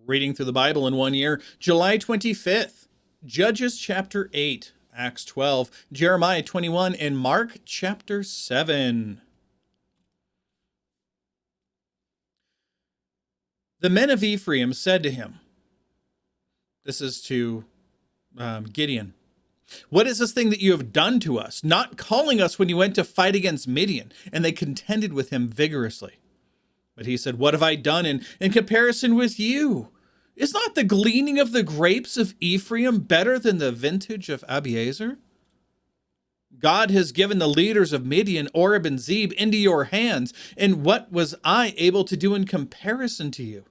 Reading through the Bible in 1 year, July 25th, Judges chapter 8, Acts 12, Jeremiah 21, and Mark chapter 7. The men of Ephraim said to him, this is to Gideon, "What is this thing that you have done to us, not calling us when you went to fight against Midian?" And they contended with him vigorously. But he said, "What have I done in comparison with you? Is not the gleaning of the grapes of Ephraim better than the vintage of Abiezer? God has given the leaders of Midian, Oreb, and Zeb into your hands, and what was I able to do in comparison to you?"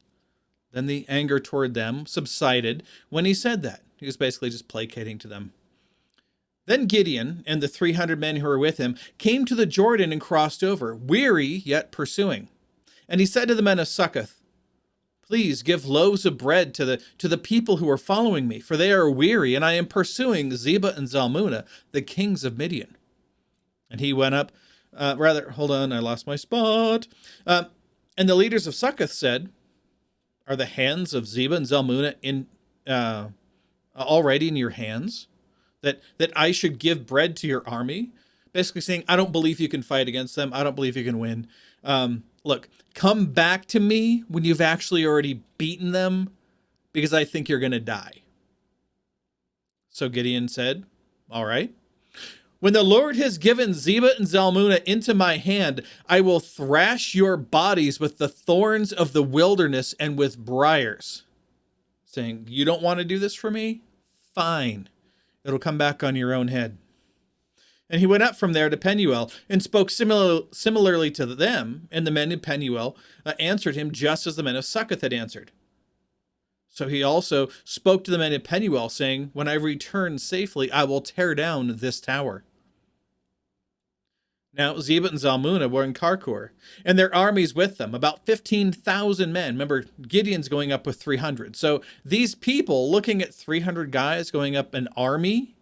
Then the anger toward them subsided when he said that. He was basically just placating to them. Then Gideon and the 300 men who were with him came to the Jordan and crossed over, weary yet pursuing. And he said to the men of Succoth, "Please give loaves of bread to the people who are following me, for they are weary, and I am pursuing Zebah and Zalmunna, the kings of Midian." And he went up, hold on, I lost my spot. And the leaders of Succoth said, "Are the hands of Zebah and Zalmunna already in your hands? That I should give bread to your army?" Basically saying, I don't believe you can fight against them. I don't believe you can win. Look, come back to me when you've actually already beaten them, because I think you're going to die. So Gideon said, "All right. When the Lord has given Zebah and Zalmunna into my hand, I will thrash your bodies with the thorns of the wilderness and with briars." Saying, you don't want to do this for me? Fine. It'll come back on your own head. And he went up from there to Penuel and spoke similarly to them, and the men of Penuel answered him just as the men of Succoth had answered. So he also spoke to the men of Penuel, saying, "When I return safely, I will tear down this tower." Now Zebah and Zalmunna were in Karkor, and their armies with them, about 15,000 men. Remember, Gideon's going up with 300. So these people, looking at 300 guys going up an army,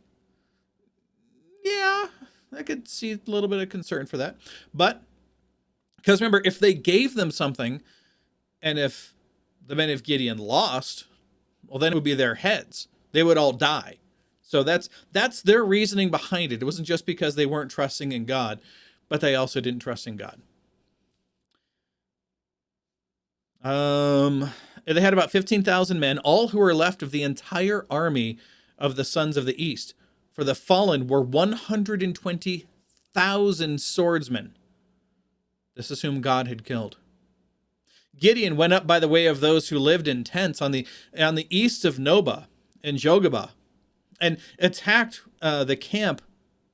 yeah, I could see a little bit of concern for that. But, because remember, if they gave them something, and if the men of Gideon lost, well, then it would be their heads. They would all die. So that's their reasoning behind it. It wasn't just because they weren't trusting in God, but they also didn't trust in God. They had about 15,000 men, all who were left of the entire army of the sons of the east. For the fallen were 120,000 swordsmen. This is whom God had killed. Gideon went up by the way of those who lived in tents on the east of Nobah and Jogabah, and attacked the camp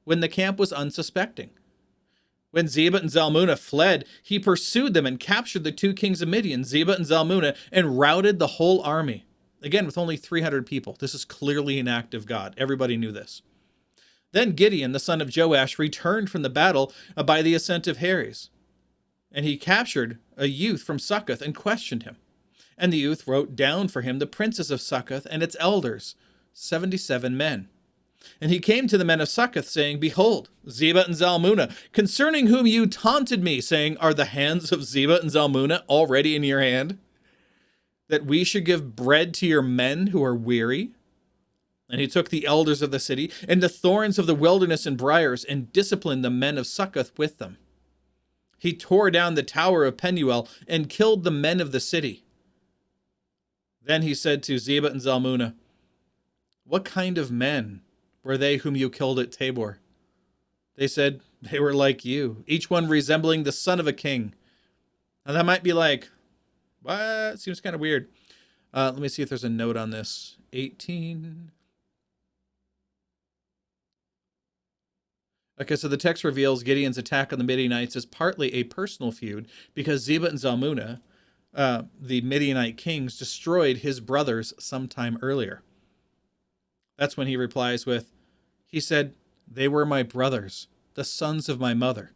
when the camp was unsuspecting. When Zebah and Zalmunna fled, he pursued them and captured the 2 kings of Midian, Zebah and Zalmunna, and routed the whole army. Again, with only 300 people. This is clearly an act of God. Everybody knew this. Then Gideon, the son of Joash, returned from the battle by the ascent of Heres. And he captured a youth from Succoth and questioned him. And the youth wrote down for him the princes of Succoth and its elders, 77 men. And he came to the men of Succoth, saying, "Behold, Zebah and Zalmunna, concerning whom you taunted me, saying, Are the hands of Zebah and Zalmunna already in your hand? That we should give bread to your men who are weary?" And he took the elders of the city and the thorns of the wilderness and briars, and disciplined the men of Succoth with them. He tore down the tower of Penuel and killed the men of the city. Then he said to Zebah and Zalmunna, "What kind of men were they whom you killed at Tabor?" They said, "They were like you, each one resembling the son of a king." Now that might be like, what? Seems kind of weird. Let me see if there's a note on this. 18. Okay, so the text reveals Gideon's attack on the Midianites is partly a personal feud because Zebah and Zalmunna, the Midianite kings, destroyed his brothers sometime earlier. That's when he replies he said, "They were my brothers, the sons of my mother."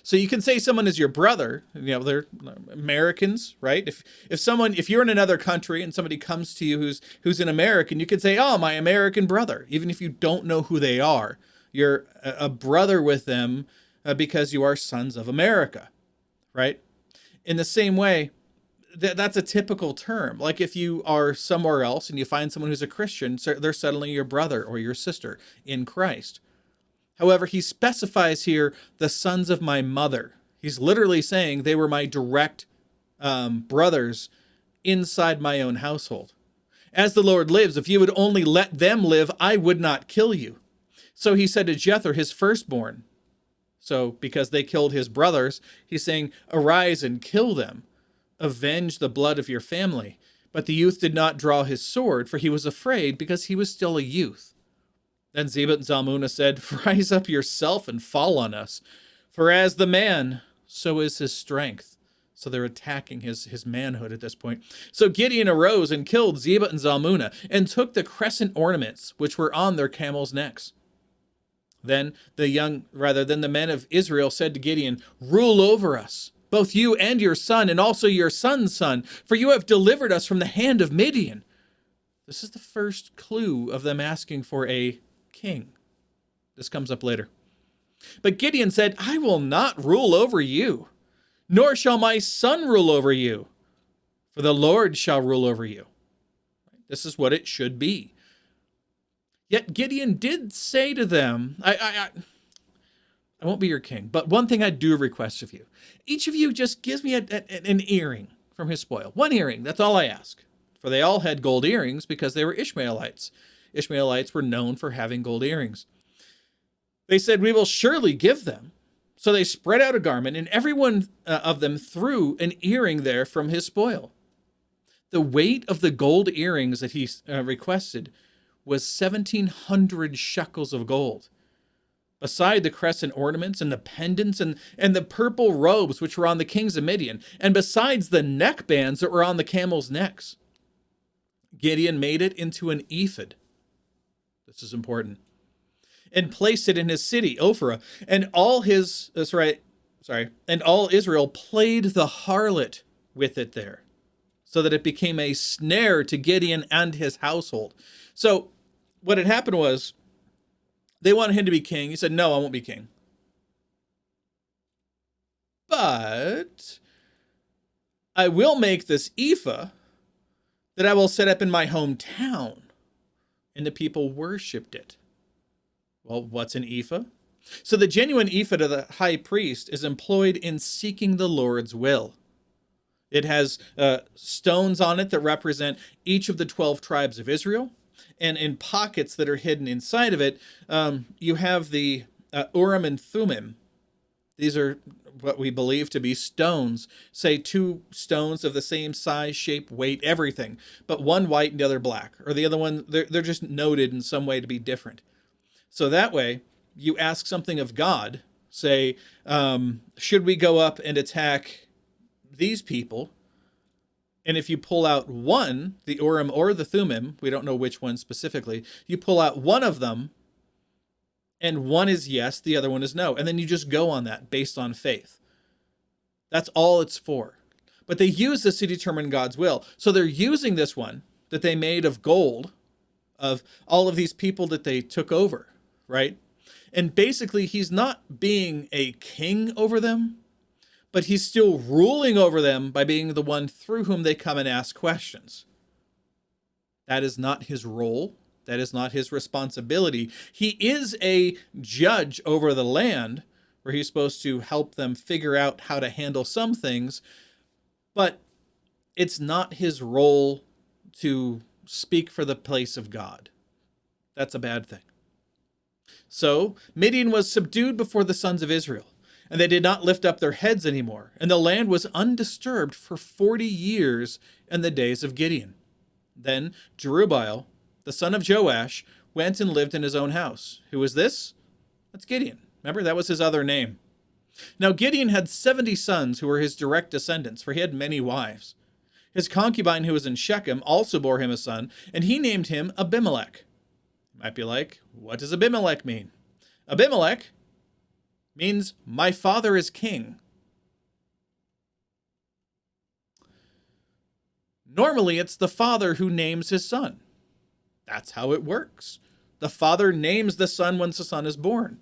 So you can say someone is your brother, they're Americans, right? If you're in another country and somebody comes to you who's an American, you can say, "Oh, my American brother," even if you don't know who they are. You're a brother with them because you are sons of America, right? In the same way, that's a typical term. Like if you are somewhere else and you find someone who's a Christian, so they're suddenly your brother or your sister in Christ. However, he specifies here the sons of my mother. He's literally saying they were my direct brothers inside my own household. As the Lord lives, if you would only let them live, I would not kill you. So he said to Jethro, his firstborn. So because they killed his brothers, he's saying, arise and kill them. Avenge the blood of your family. But the youth did not draw his sword, for he was afraid, because he was still a youth. Then Zebah and Zalmunna said, rise up yourself and fall on us. For as the man, so is his strength. So they're attacking his manhood at this point. So Gideon arose and killed Zebah and Zalmunna, and took the crescent ornaments which were on their camels' necks. Then the men of Israel said to Gideon, rule over us, both you and your son, and also your son's son, for you have delivered us from the hand of Midian. This is the first clue of them asking for a king. This comes up later. But Gideon said, I will not rule over you, nor shall my son rule over you, for the Lord shall rule over you. This is what it should be. Yet Gideon did say to them, I won't be your king, but one thing I do request of you. Each of you just gives me an earring from his spoil. One earring, that's all I ask. For they all had gold earrings because they were Ishmaelites. Ishmaelites were known for having gold earrings. They said, we will surely give them. So they spread out a garment, and every one of them threw an earring there from his spoil. The weight of the gold earrings that he requested was 1,700 shekels of gold, beside the crescent ornaments and the pendants and the purple robes which were on the kings of Midian, and besides the neck bands that were on the camels' necks. Gideon made it into an ephod. This is important. And placed it in his city, Ophrah, and all Israel played the harlot with it there, so that it became a snare to Gideon and his household. So what had happened was, they wanted him to be king. He said, no, I won't be king. But I will make this ephah that I will set up in my hometown. And the people worshipped it. Well, what's an ephah? So the genuine ephod of the high priest is employed in seeking the Lord's will. It has stones on it that represent each of the 12 tribes of Israel. And in pockets that are hidden inside of it, you have the Urim and Thummim. These are what we believe to be stones. Say 2 stones of the same size, shape, weight, everything. But one white and the other black. Or the other one, they're just noted in some way to be different. So that way, you ask something of God. Say, should we go up and attack these people? And if you pull out one, the Urim or the Thummim, we don't know which one specifically, you pull out one of them, and one is yes, the other one is no. And then you just go on that based on faith. That's all it's for. But they use this to determine God's will. So they're using this one that they made of gold, of all of these people that they took over, right? And basically, he's not being a king over them, but he's still ruling over them by being the one through whom they come and ask questions. That is not his role. That is not his responsibility. He is a judge over the land, where he's supposed to help them figure out how to handle some things, but it's not his role to speak for the place of God. That's a bad thing. So Midian was subdued before the sons of Israel, and they did not lift up their heads anymore, and the land was undisturbed for 40 years in the days of Gideon. Then Jerubbaal, the son of Joash, went and lived in his own house. Who was this? That's Gideon. Remember, that was his other name. Now Gideon had 70 sons who were his direct descendants, for he had many wives. His concubine who was in Shechem also bore him a son, and he named him Abimelech. You might be like, what does Abimelech mean? Abimelech means my father is king. Normally, it's the father who names his son. That's how it works. The father names the son once the son is born.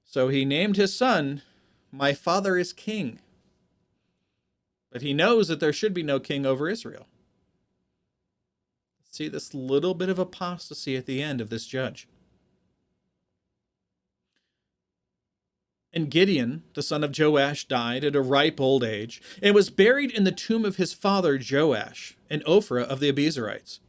So he named his son, my father is king. but he knows that there should be no king over Israel. See this little bit of apostasy at the end of this judge. And Gideon, the son of Joash, died at a ripe old age, and was buried in the tomb of his father Joash, in Ophrah of the Abiezrites.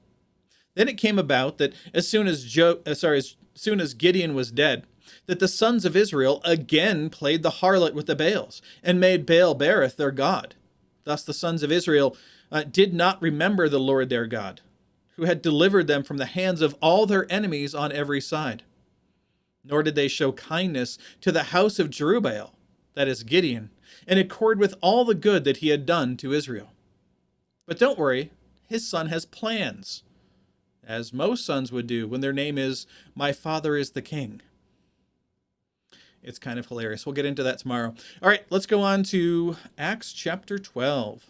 Then it came about that as soon as Gideon was dead, that the sons of Israel again played the harlot with the Baals, and made Baal-berith their god. Thus the sons of Israel did not remember the Lord their God, who had delivered them from the hands of all their enemies on every side. Nor did they show kindness to the house of Jerubbaal, that is Gideon, in accord with all the good that he had done to Israel. But don't worry, his son has plans, as most sons would do when their name is, "My father is the king." It's kind of hilarious. We'll get into that tomorrow. All right, let's go on to Acts chapter 12.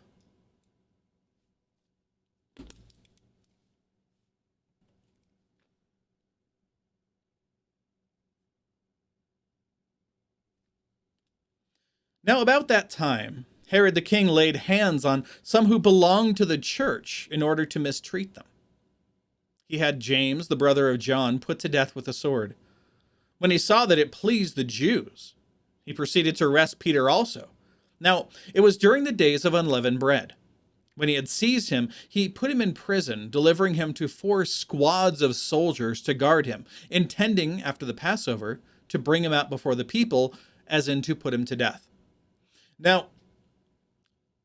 Now, about that time, Herod the king laid hands on some who belonged to the church in order to mistreat them. He had James, the brother of John, put to death with a sword. When he saw that it pleased the Jews, he proceeded to arrest Peter also. Now, it was during the days of unleavened bread. When he had seized him, he put him in prison, delivering him to 4 squads of soldiers to guard him, intending, after the Passover, to bring him out before the people, as in to put him to death. Now,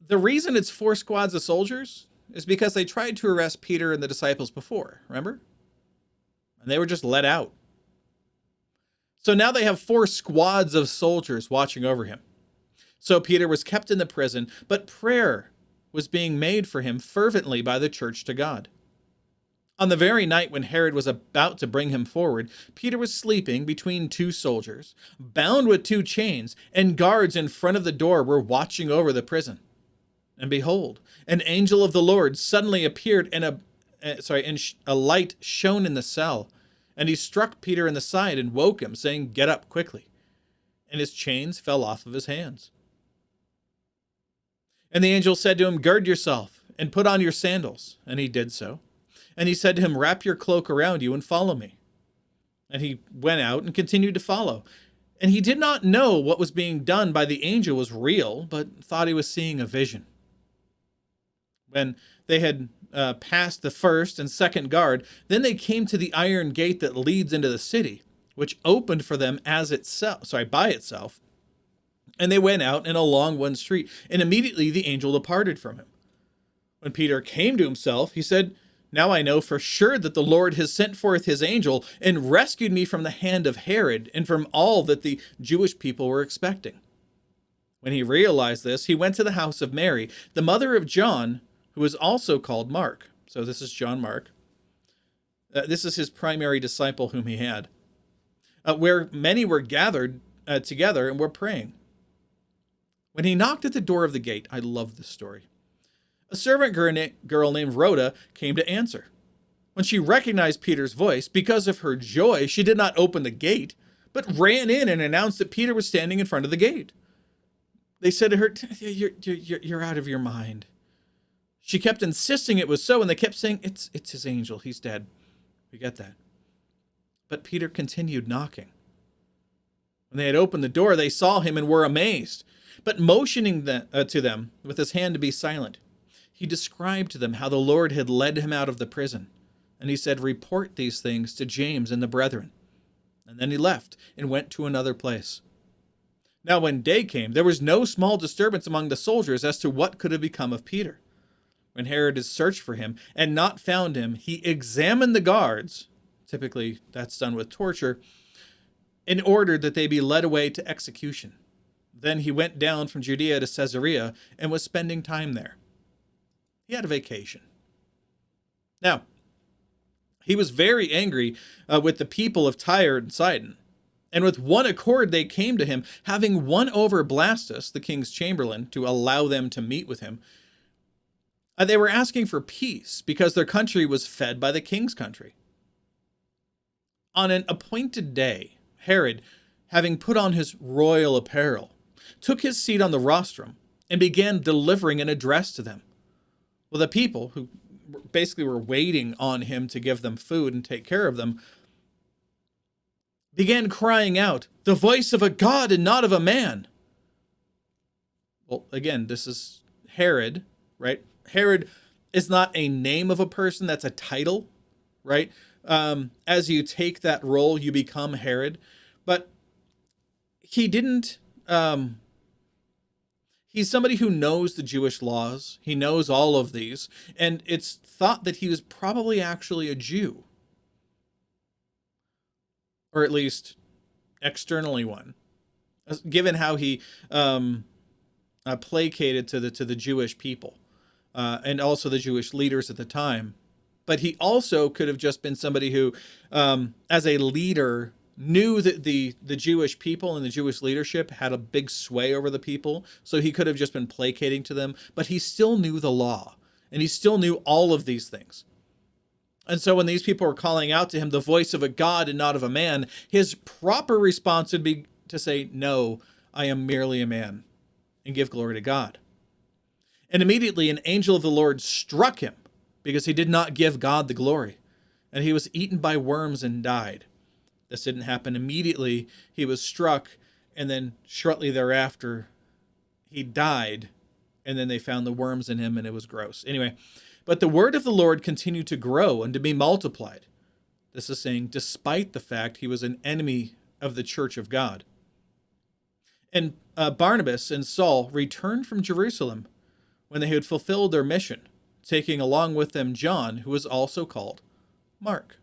the reason it's 4 squads of soldiers is because they tried to arrest Peter and the disciples before, remember? And they were just let out. So now they have 4 squads of soldiers watching over him. So Peter was kept in the prison, but prayer was being made for him fervently by the church to God. On the very night when Herod was about to bring him forward, Peter was sleeping between 2 soldiers, bound with 2 chains, and guards in front of the door were watching over the prison. And behold, an angel of the Lord suddenly appeared, and a light shone in the cell. And he struck Peter in the side and woke him, saying, "Get up quickly." And his chains fell off of his hands. And the angel said to him, "Gird yourself and put on your sandals." And he did so. And he said to him, "Wrap your cloak around you and follow me." And he went out and continued to follow. And he did not know what was being done by the angel was real, but thought he was seeing a vision. When they had passed the first and second guard, then they came to the iron gate that leads into the city, which opened for them by itself. And they went out and along one street, and immediately the angel departed from him. When Peter came to himself, he said, "Now I know for sure that the Lord has sent forth his angel and rescued me from the hand of Herod and from all that the Jewish people were expecting." When he realized this, he went to the house of Mary, the mother of John, who is also called Mark. So this is John Mark. This is his primary disciple whom he had, where many were gathered together and were praying. When he knocked at the door of the gate, I love this story, a servant girl named Rhoda came to answer. When she recognized Peter's voice, because of her joy, she did not open the gate, but ran in and announced that Peter was standing in front of the gate. They said to her, "You're out of your mind." She kept insisting it was so, and they kept saying, it's his angel, he's dead. We get that. But Peter continued knocking. When they had opened the door, they saw him and were amazed. But motioning to them with his hand to be silent, he described to them how the Lord had led him out of the prison. And he said, "Report these things to James and the brethren." And then he left and went to another place. Now when day came, there was no small disturbance among the soldiers as to what could have become of Peter. When Herod had searched for him and not found him, he examined the guards, typically that's done with torture, and ordered that they be led away to execution. Then he went down from Judea to Caesarea and was spending time there. He had a vacation. Now, he was very angry with the people of Tyre and Sidon. And with one accord they came to him, having won over Blastus, the king's chamberlain, to allow them to meet with him. They were asking for peace because their country was fed by the king's country. On an appointed day, Herod, having put on his royal apparel, took his seat on the rostrum and began delivering an address to them. Well, the people who basically were waiting on him to give them food and take care of them began crying out, "The voice of a God and not of a man." Well, again, this is Herod, right? Herod is not a name of a person, that's a title, right? As you take that role, you become Herod. But he didn't, he's somebody who knows the Jewish laws. He knows all of these. And it's thought that he was probably actually a Jew, or at least externally one, given how he placated to the Jewish people and also the Jewish leaders at the time. But he also could have just been somebody who, as a leader, knew that the Jewish people and the Jewish leadership had a big sway over the people. So he could have just been placating to them, but he still knew the law and he still knew all of these things. And so when these people were calling out to him, "The voice of a God and not of a man," his proper response would be to say, "No, I am merely a man," and give glory to God. And immediately an angel of the Lord struck him because he did not give God the glory, and he was eaten by worms and died. This didn't happen immediately. He was struck, and then shortly thereafter, he died, and then they found the worms in him, and it was gross. Anyway, but the word of the Lord continued to grow and to be multiplied. This is saying, despite the fact he was an enemy of the church of God. And Barnabas and Saul returned from Jerusalem when they had fulfilled their mission, taking along with them John, who was also called Mark.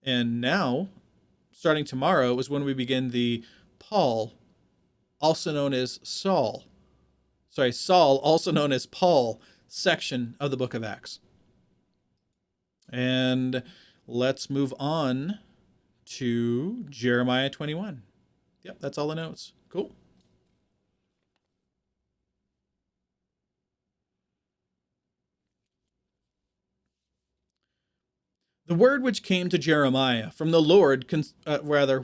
And now, starting tomorrow, is when we begin the Paul, also known as Saul, also known as Paul, section of the book of Acts. And let's move on to Jeremiah 21. Yep, that's all the notes. Cool. The word which came to Jeremiah from the Lord,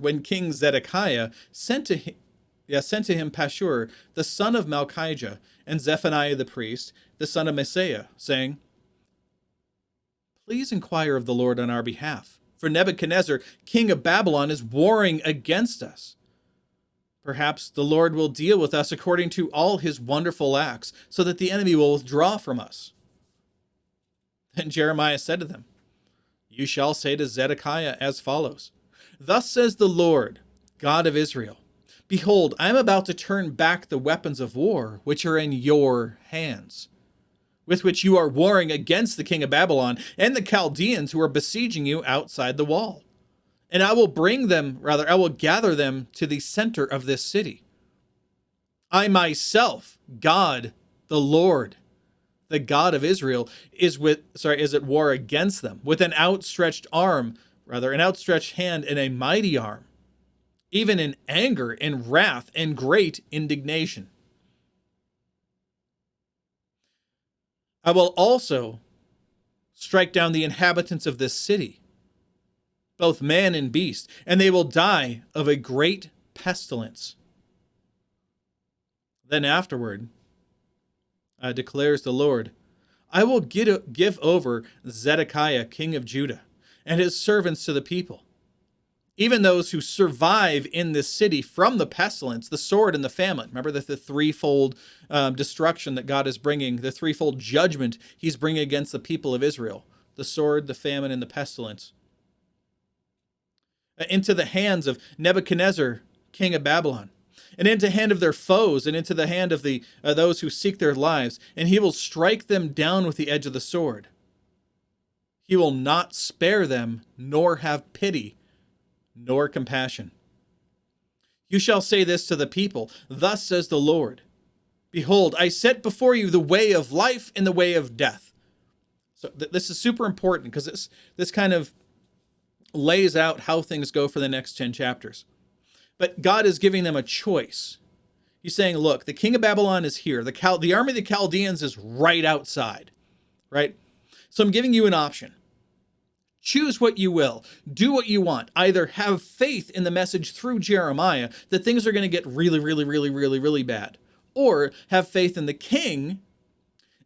when King Zedekiah sent to him Pashur, the son of Malchijah, and Zephaniah the priest, the son of Messiah, saying, "Please inquire of the Lord on our behalf, for Nebuchadnezzar, king of Babylon, is warring against us. Perhaps the Lord will deal with us according to all his wonderful acts, so that the enemy will withdraw from us." Then Jeremiah said to them, "You shall say to Zedekiah as follows: Thus says the Lord, God of Israel, behold, I am about to turn back the weapons of war which are in your hands, with which you are warring against the king of Babylon and the Chaldeans who are besieging you outside the wall. And I will gather them to the center of this city. I myself, God, the Lord, the God of Israel, is at war against them with an outstretched hand and a mighty arm, even in anger and wrath and great indignation. I will also strike down the inhabitants of this city, both man and beast, and they will die of a great pestilence. Then afterward, declares the Lord, I will give over Zedekiah, king of Judah, and his servants to the people, even those who survive in this city from the pestilence, the sword, and the famine." Remember that the threefold destruction that God is bringing, the threefold judgment he's bringing against the people of Israel: the sword, the famine, and the pestilence. "Into the hands of Nebuchadnezzar, king of Babylon, and into the hand of their foes, and into the hand of those who seek their lives, and he will strike them down with the edge of the sword. He will not spare them, nor have pity, nor compassion. You shall say this to the people: Thus says the Lord, behold, I set before you the way of life and the way of death." So this is super important, because this kind of lays out how things go for the next 10 chapters. But God is giving them a choice. He's saying, look, the king of Babylon is here. The army of the Chaldeans is right outside, right? So I'm giving you an option. Choose what you will. Do what you want. Either have faith in the message through Jeremiah that things are going to get really, really, really, really, really bad, or have faith in the king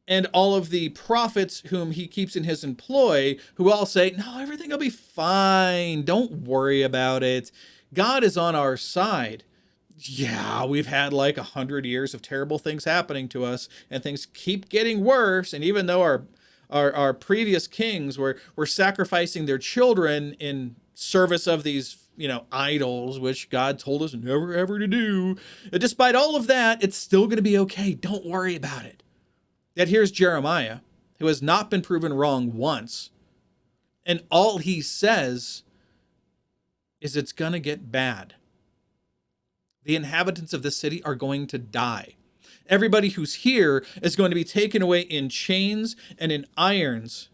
and all of the prophets whom he keeps in his employ, who all say, no, everything will be fine. Don't worry about it. God is on our side. Yeah, we've had like 100 years of terrible things happening to us, and things keep getting worse. And even though our previous kings were sacrificing their children in service of these, idols, which God told us never ever to do, despite all of that, it's still going to be okay. Don't worry about it. Yet here's Jeremiah, who has not been proven wrong once, and all he says is it's going to get bad. The inhabitants of this city are going to die. Everybody who's here is going to be taken away in chains and in irons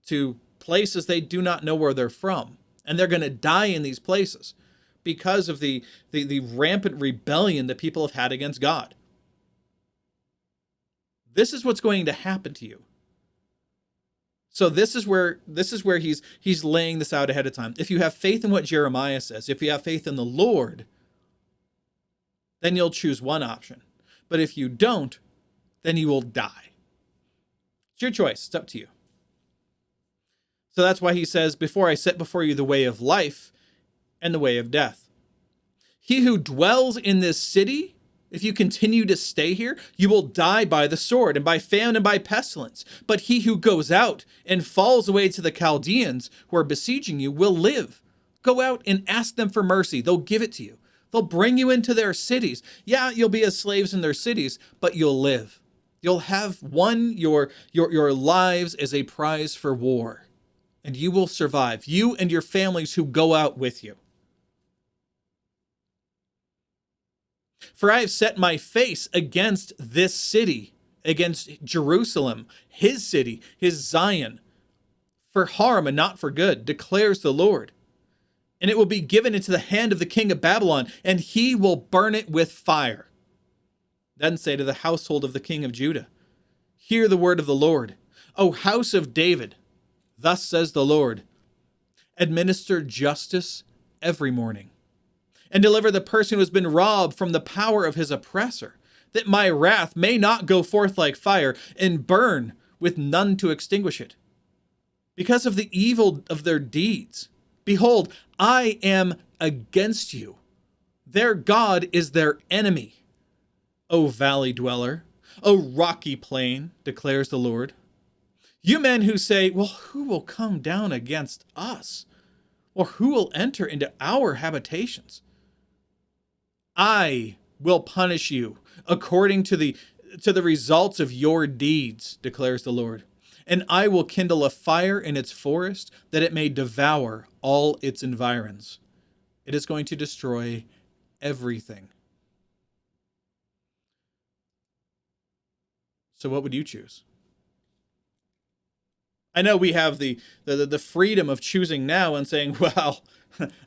to places they do not know where they're from. And they're going to die in these places because of the rampant rebellion that people have had against God. This is what's going to happen to you. So this is where he's laying this out ahead of time. If you have faith in what Jeremiah says, if you have faith in the Lord, then you'll choose one option. But if you don't, then you will die. It's your choice. It's up to you. So that's why he says, before I set before you the way of life and the way of death. He who dwells in this city, if you continue to stay here, you will die by the sword and by famine and by pestilence. But he who goes out and falls away to the Chaldeans who are besieging you will live. Go out and ask them for mercy. They'll give it to you. They'll bring you into their cities. Yeah, you'll be as slaves in their cities, but you'll live. You'll have won your lives as a prize for war, and you will survive, you and your families who go out with you. For I have set my face against this city, against Jerusalem, his city, his Zion, for harm and not for good, declares the Lord. And it will be given into the hand of the king of Babylon, and he will burn it with fire. Then say to the household of the king of Judah, hear the word of the Lord. O house of David, thus says the Lord, administer justice every morning, and deliver the person who has been robbed from the power of his oppressor, that my wrath may not go forth like fire, and burn with none to extinguish it. Because of the evil of their deeds, behold, I am against you. Their God is their enemy. O valley dweller, O rocky plain, declares the Lord. You men who say, well, who will come down against us? Or who will enter into our habitations? I will punish you according to the results of your deeds, declares the Lord. And I will kindle a fire in its forest, that it may devour all its environs. It is going to destroy everything. So what would you choose? I know we have the freedom of choosing now and saying, well,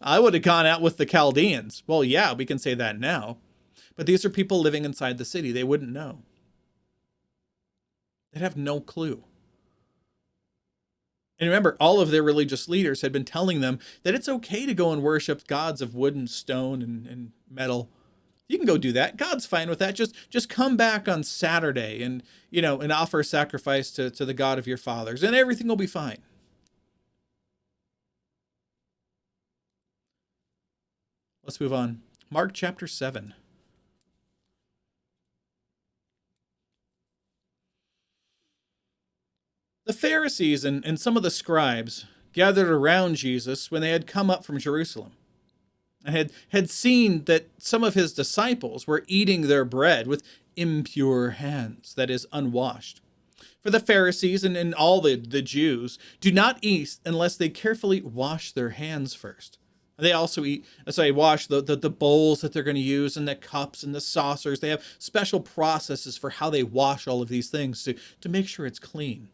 I would have gone out with the Chaldeans. Well, yeah, we can say that now. But these are people living inside the city. They wouldn't know. They'd have no clue. And remember, all of their religious leaders had been telling them that it's okay to go and worship gods of wood and stone and metal. You can go do that. God's fine with that. Just come back on Saturday and offer a sacrifice to the God of your fathers, and everything will be fine. Let's move on. Mark chapter 7. The Pharisees and some of the scribes gathered around Jesus when they had come up from Jerusalem, and had seen that some of his disciples were eating their bread with impure hands, that is, unwashed. For the Pharisees and all the Jews do not eat unless they carefully wash their hands first. They also wash the bowls that they're going to use, and the cups and the saucers. They have special processes for how they wash all of these things to make sure it's clean.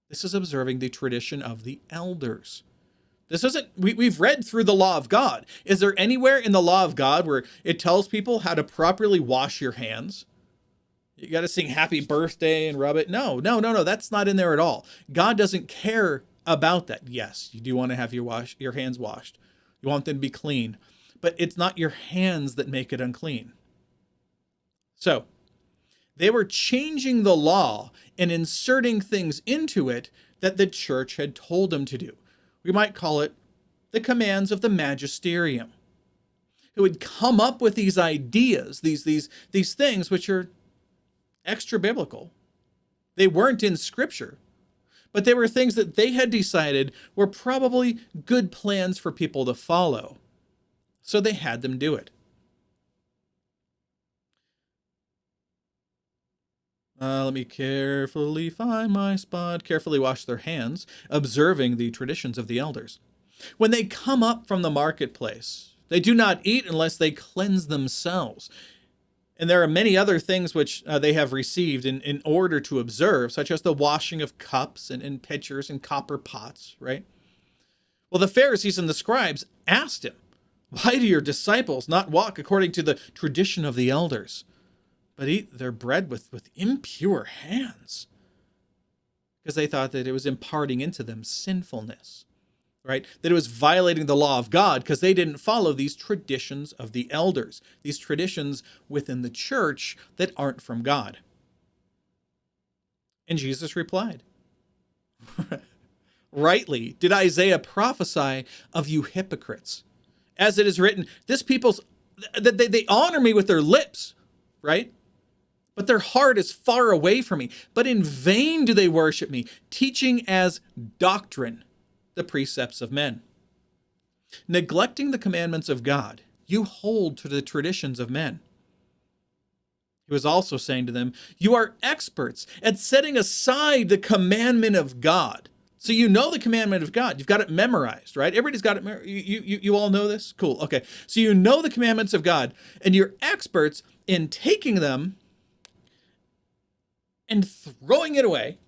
This is observing the tradition of the elders. This isn't, we've read through the law of God. Is there anywhere in the law of God where it tells people how to properly wash your hands? You got to sing happy birthday and rub it. No. That's not in there at all. God doesn't care about that. Yes, you do want to have your hands washed. You want them to be clean, but it's not your hands that make it unclean. So they were changing the law and inserting things into it that the church had told them to do. We might call it the commands of the magisterium, who would come up with these ideas, these things which are extra biblical. They weren't in scripture, but they were things that they had decided were probably good plans for people to follow. So they had them do it. Let me carefully find my spot. Carefully wash their hands, observing the traditions of the elders. When they come up from the marketplace, they do not eat unless they cleanse themselves. And there are many other things which they have received in order to observe, such as the washing of cups and pitchers and copper pots, right? Well, the Pharisees and the scribes asked him, "Why do your disciples not walk according to the tradition of the elders, but eat their bread with impure hands?" Because they thought that it was imparting into them sinfulness, right? That it was violating the law of God because they didn't follow these traditions of the elders, these traditions within the church that aren't from God. And Jesus replied, "Rightly did Isaiah prophesy of you hypocrites. As it is written, this people's, they honor me with their lips," right? "But their heart is far away from me. But in vain do they worship me, teaching as doctrine the precepts of men." Neglecting the commandments of God, you hold to the traditions of men. He was also saying to them, "You are experts at setting aside the commandment of God." So you know the commandment of God. You've got it memorized, right? Everybody's got it. You all know this? Cool. Okay. So you know the commandments of God, and you're experts in taking them and throwing it away,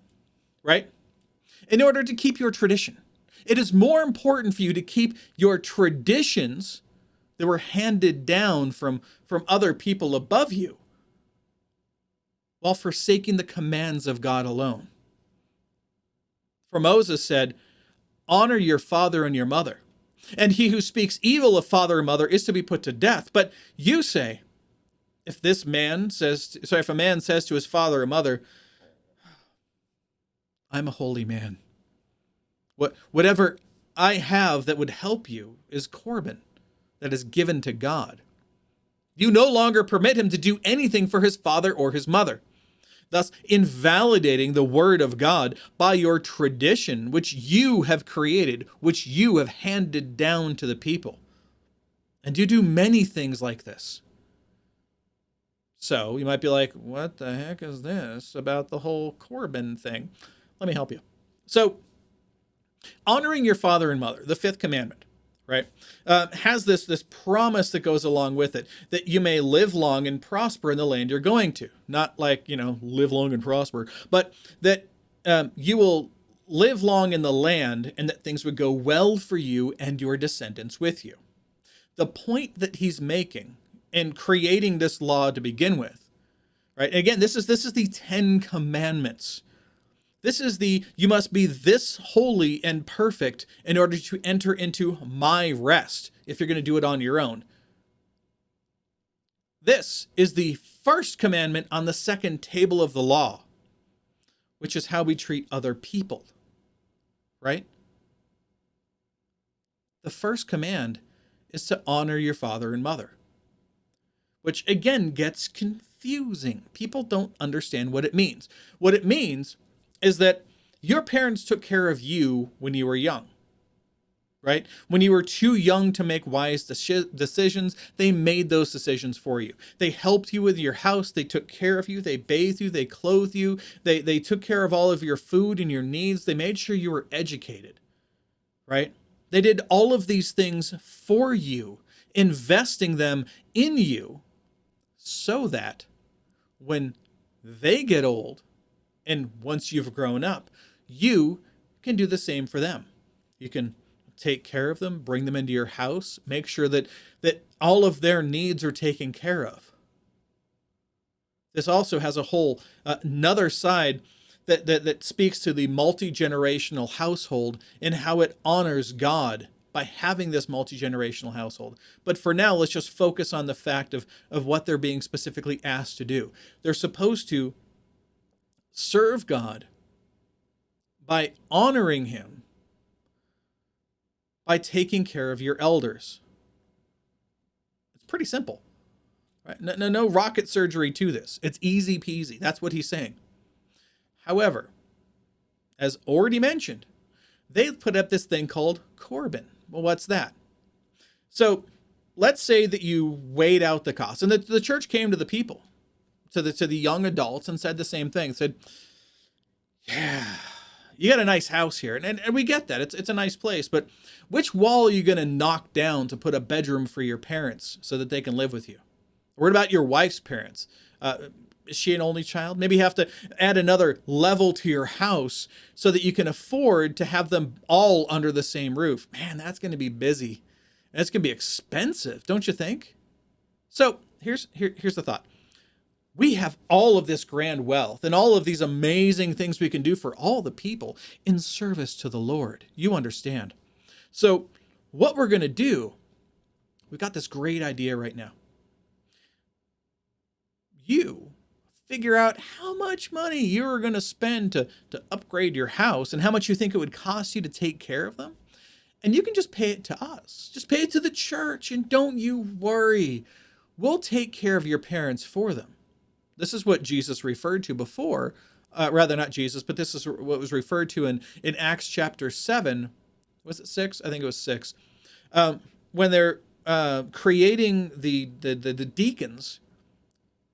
right? In order to keep your tradition. It is more important for you to keep your traditions that were handed down from other people above you, while forsaking the commands of God alone. For Moses said, "Honor your father and your mother, and he who speaks evil of father or mother is to be put to death." But you say, if a man says to his father or mother, "I'm a holy man. Whatever I have that would help you is Corban, that is given to God," you no longer permit him to do anything for his father or his mother, thus invalidating the word of God by your tradition, which you have created, which you have handed down to the people. And you do many things like this. So you might be like, "What the heck is this about the whole Corban thing?" Let me help you. So honoring your father and mother, the fifth commandment, right, has this promise that goes along with it, that you may live long and prosper in the land you're going to. Not like, live long and prosper, but that you will live long in the land and that things would go well for you and your descendants with you. The point that he's making in creating this law to begin with, right? Again, this is the 10 Commandments. This is you must be this holy and perfect in order to enter into my rest if you're going to do it on your own. This is the first commandment on the second table of the law, which is how we treat other people, right? The first command is to honor your father and mother, which again gets confusing. People don't understand what it means. What it means is that your parents took care of you when you were young, right? When you were too young to make wise decisions, they made those decisions for you. They helped you with your house. They took care of you. They bathed you. They clothed you. They took care of all of your food and your needs. They made sure you were educated, right? They did all of these things for you, investing them in you so that when they get old and once you've grown up, you can do the same for them. You can take care of them, bring them into your house, make sure that all of their needs are taken care of. This also has a whole another side that speaks to the multi-generational household and how it honors God by having this multi-generational household. But for now, let's just focus on the fact of what they're being specifically asked to do. They're supposed to serve God by honoring him, by taking care of your elders. It's pretty simple, right? No rocket surgery to this. It's easy peasy. That's what he's saying. However, as already mentioned, they put up this thing called Corban. Well, what's that? So let's say that you weighed out the cost, and the church came to the people, to the young adults, and said the same thing. Said, yeah, you got a nice house here, and we get that. It's a nice place, but which wall are you going to knock down to put a bedroom for your parents so that they can live with you? What about your wife's parents? Is she an only child? Maybe you have to add another level to your house so that you can afford to have them all under the same roof. Man, that's going to be busy. And it's going to be expensive, don't you think? So here's the thought. We have all of this grand wealth and all of these amazing things we can do for all the people in service to the Lord. You understand. So what we're going to do, we've got this great idea right now. You figure out how much money you're going to spend to upgrade your house and how much you think it would cost you to take care of them. And you can just pay it to us. Just pay it to the church, and don't you worry. We'll take care of your parents for them. This is what Jesus referred to before. Rather, not Jesus, but this is what was referred to in Acts chapter 7. Was it 6? I think it was 6. When they're creating the deacons,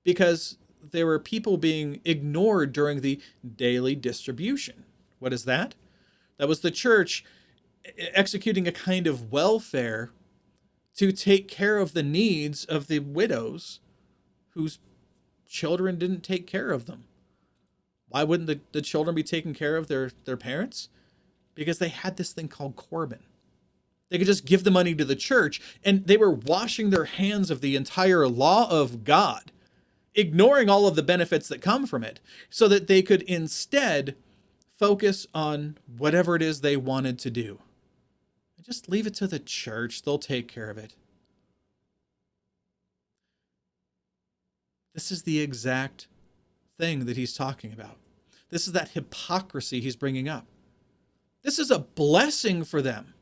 because there were people being ignored during the daily distribution. What is that? That was the church executing a kind of welfare to take care of the needs of the widows whose children didn't take care of them. Why wouldn't the children be taking care of their parents? Because they had this thing called Corban. They could just give the money to the church, and they were washing their hands of the entire law of God, ignoring all of the benefits that come from it, so that they could instead focus on whatever it is they wanted to do. Just leave it to the church. They'll take care of it. This is the exact thing that he's talking about. This is that hypocrisy he's bringing up. This is a blessing for them.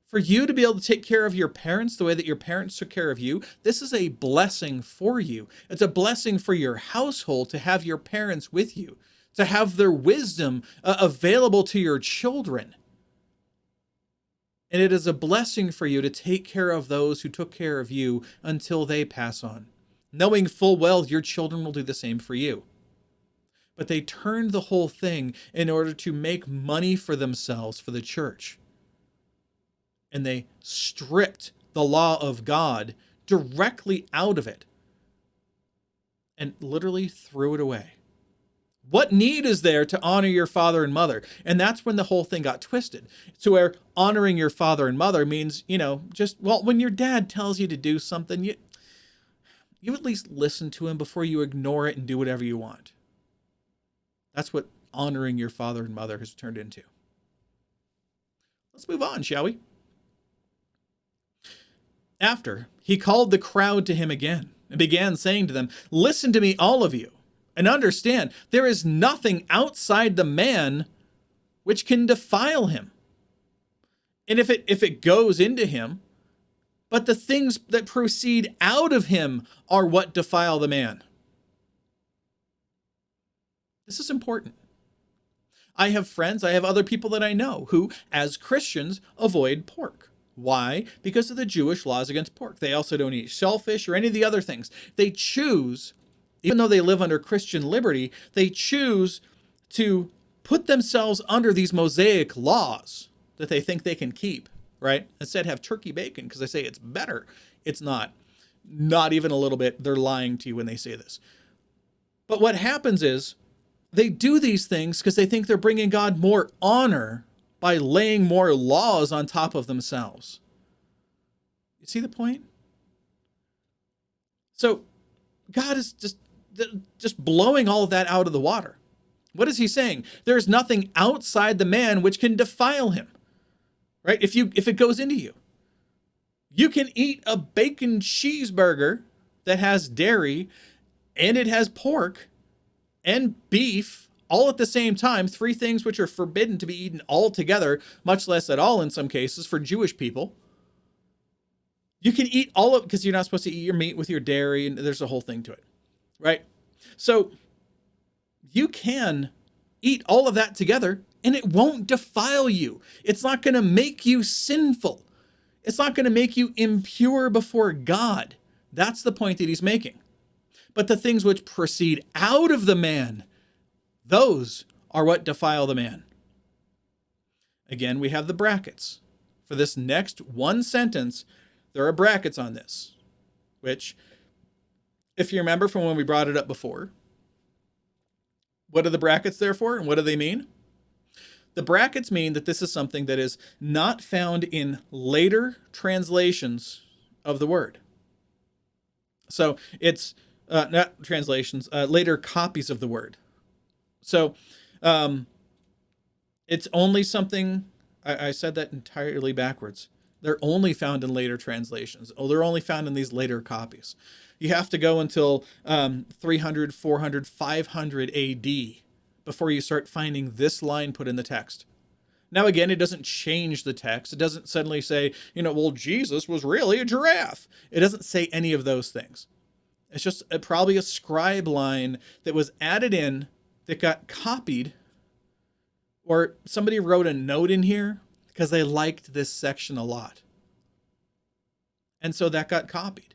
For you to be able to take care of your parents the way that your parents took care of you, this is a blessing for you. It's a blessing for your household to have your parents with you, to have their wisdom available to your children. And it is a blessing for you to take care of those who took care of you until they pass on, knowing full well your children will do the same for you. But they turned the whole thing in order to make money for themselves, for the church. And they stripped the law of God directly out of it and literally threw it away. What need is there to honor your father and mother? And that's when the whole thing got twisted. To where honoring your father and mother means, when your dad tells you to do something, you at least listen to him before you ignore it and do whatever you want. That's what honoring your father and mother has turned into. Let's move on, shall we? After, he called the crowd to him again and began saying to them, "Listen to me, all of you, and understand, there is nothing outside the man which can defile him. And if it goes into him, but the things that proceed out of him are what defile the man." This is important. I have friends, I have other people that I know who, as Christians, avoid pork. Why? Because of the Jewish laws against pork. They also don't eat shellfish or any of the other things. They choose, even though they live under Christian liberty, they choose to put themselves under these Mosaic laws that they think they can keep, right? Instead have turkey bacon because they say it's better. It's not. Not even a little bit. They're lying to you when they say this. But what happens is they do these things because they think they're bringing God more honor by laying more laws on top of themselves. You see the point? So God is just just blowing all of that out of the water. What is he saying? There's nothing outside the man which can defile him, right? If it goes into you, you can eat a bacon cheeseburger that has dairy and it has pork and beef all at the same time, three things which are forbidden to be eaten all together, much less at all in some cases for Jewish people. You can eat all of it because you're not supposed to eat your meat with your dairy, and there's a whole thing to it, right? So you can eat all of that together and it won't defile you. It's not going to make you sinful. It's not going to make you impure before God. That's the point that he's making. But the things which proceed out of the man, those are what defile the man. Again, we have the brackets. For this next one sentence, there are brackets on this, which, if you remember from when we brought it up before, what are the brackets there for and what do they mean? The brackets mean that this is something that is not found in later translations of the word. So it's not translations, later copies of the word. So it's only something, I said that entirely backwards. They're only found in later translations. Oh, they're only found in these later copies. You have to go until 300, 400, 500 AD before you start finding this line put in the text. Now, again, it doesn't change the text. It doesn't suddenly say, well, Jesus was really a giraffe. It doesn't say any of those things. It's just probably a scribe line that was added in that got copied, or somebody wrote a note in here because they liked this section a lot. And so that got copied.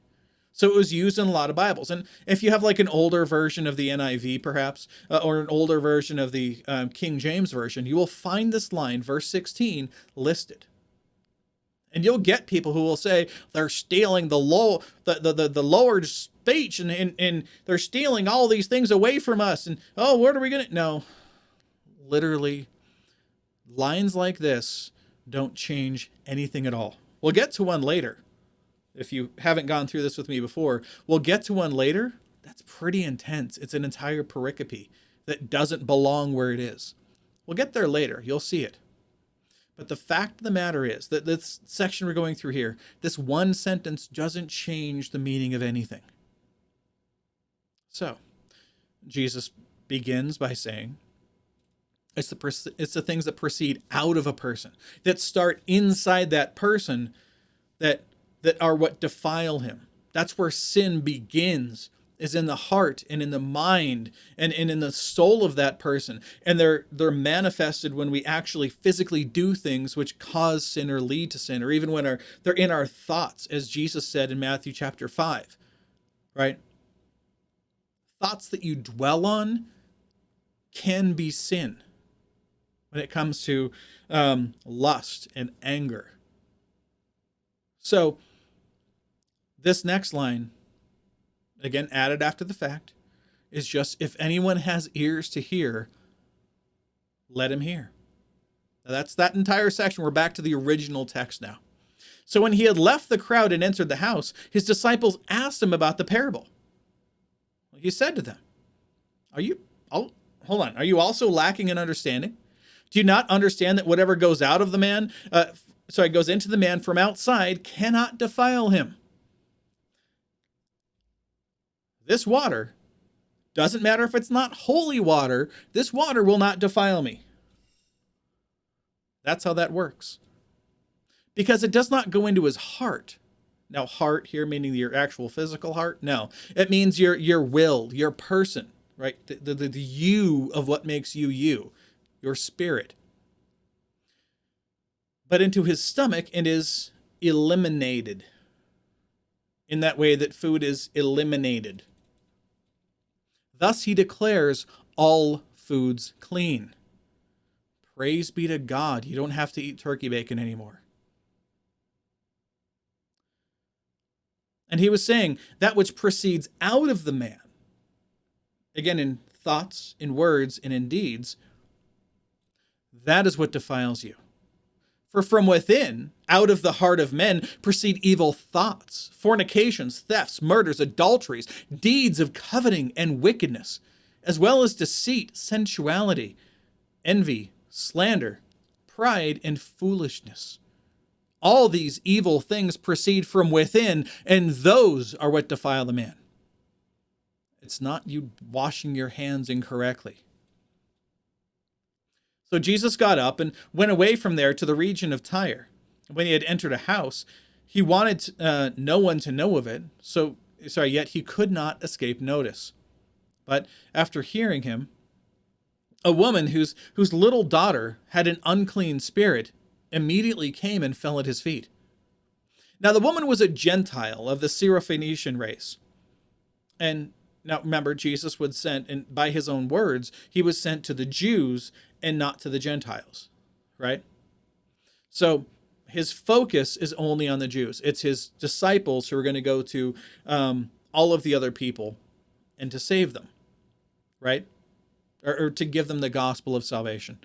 So it was used in a lot of Bibles. And if you have like an older version of the NIV, perhaps, or an older version of the King James Version, you will find this line, verse 16, listed. And you'll get people who will say they're stealing the Lord's speech and they're stealing all these things away from us. And, oh, what are we going to? No, literally, lines like this don't change anything at all. We'll get to one later. If you haven't gone through this with me before, we'll get to one later. That's pretty intense. It's an entire pericope that doesn't belong where it is. We'll get there later. You'll see it. But the fact of the matter is that this section we're going through here, this one sentence doesn't change the meaning of anything. So, Jesus begins by saying, it's the things that proceed out of a person, that start inside that person, that are what defile him. That's where sin begins, is in the heart and in the mind and in the soul of that person. And they're manifested when we actually physically do things which cause sin or lead to sin, or even when they're in our thoughts, as Jesus said in Matthew chapter 5, right? Thoughts that you dwell on can be sin when it comes to lust and anger. So this next line, again, added after the fact, is just, if anyone has ears to hear, let him hear. Now, that's that entire section. We're back to the original text now. So when he had left the crowd and entered the house, his disciples asked him about the parable. He said to them, are you also lacking in understanding? Do you not understand that whatever goes out of the man, goes into the man from outside, cannot defile him? This water, doesn't matter if it's not holy water, this water will not defile me. That's how that works. Because it does not go into his heart. Now, heart here meaning your actual physical heart? No, it means your will, your person, right? The you of what makes you you, your spirit. But into his stomach and is eliminated in that way that food is eliminated. Thus he declares all foods clean. Praise be to God. You don't have to eat turkey bacon anymore. And he was saying that which proceeds out of the man, again, in thoughts, in words, and in deeds, that is what defiles you. For from within, out of the heart of men, proceed evil thoughts, fornications, thefts, murders, adulteries, deeds of coveting and wickedness, as well as deceit, sensuality, envy, slander, pride, and foolishness. All these evil things proceed from within, and those are what defile the man. It's not you washing your hands incorrectly. So Jesus got up and went away from there to the region of Tyre. When he had entered a house, he wanted no one to know of it, yet he could not escape notice. But after hearing him, a woman whose little daughter had an unclean spirit immediately came and fell at his feet. Now the woman was a Gentile of the Syrophoenician race. And now remember, Jesus was sent, and by his own words, he was sent to the Jews and not to the Gentiles, right? So his focus is only on the Jews. It's his disciples who are going to go to all of the other people and to save them, right? Or to give them the gospel of salvation.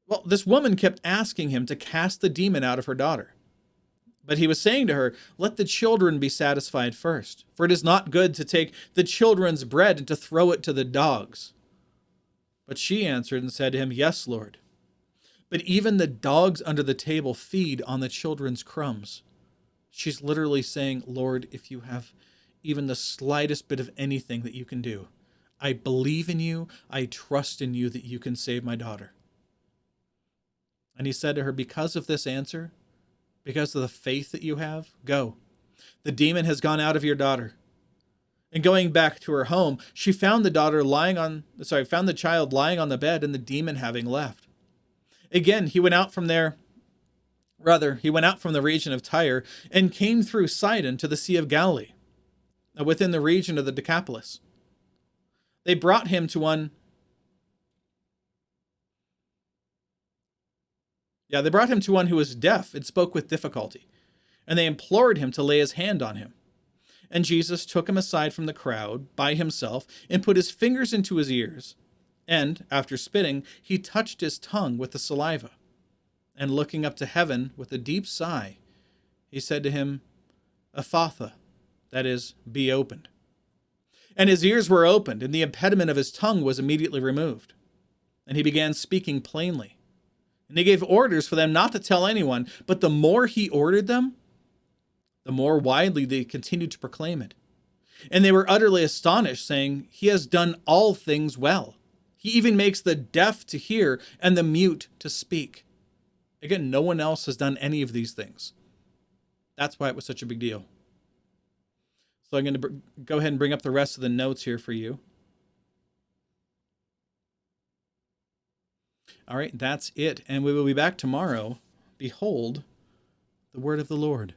Well, this woman kept asking him to cast the demon out of her daughter. But he was saying to her, "Let the children be satisfied first, for it is not good to take the children's bread and to throw it to the dogs." But she answered and said to him, "Yes, Lord. But even the dogs under the table feed on the children's crumbs." She's literally saying, "Lord, if you have even the slightest bit of anything that you can do, I believe in you. I trust in you that you can save my daughter." And he said to her, "Because of this answer, because of the faith that you have, go. The demon has gone out of your daughter." And going back to her home, she found the child lying on the bed and the demon having left. Again, he went out from the region of Tyre and came through Sidon to the Sea of Galilee, within the region of the Decapolis. They brought him to one who was deaf and spoke with difficulty, and they implored him to lay his hand on him. And Jesus took him aside from the crowd by himself and put his fingers into his ears. And, after spitting, he touched his tongue with the saliva. And looking up to heaven with a deep sigh, he said to him, "Ephphatha," that is, "be opened." And his ears were opened, and the impediment of his tongue was immediately removed. And he began speaking plainly. And he gave orders for them not to tell anyone, but the more he ordered them, the more widely they continued to proclaim it. And they were utterly astonished, saying, "He has done all things well. He even makes the deaf to hear and the mute to speak." Again, no one else has done any of these things. That's why it was such a big deal. So I'm going to go ahead and bring up the rest of the notes here for you. All right, that's it. And we will be back tomorrow. Behold, the word of the Lord.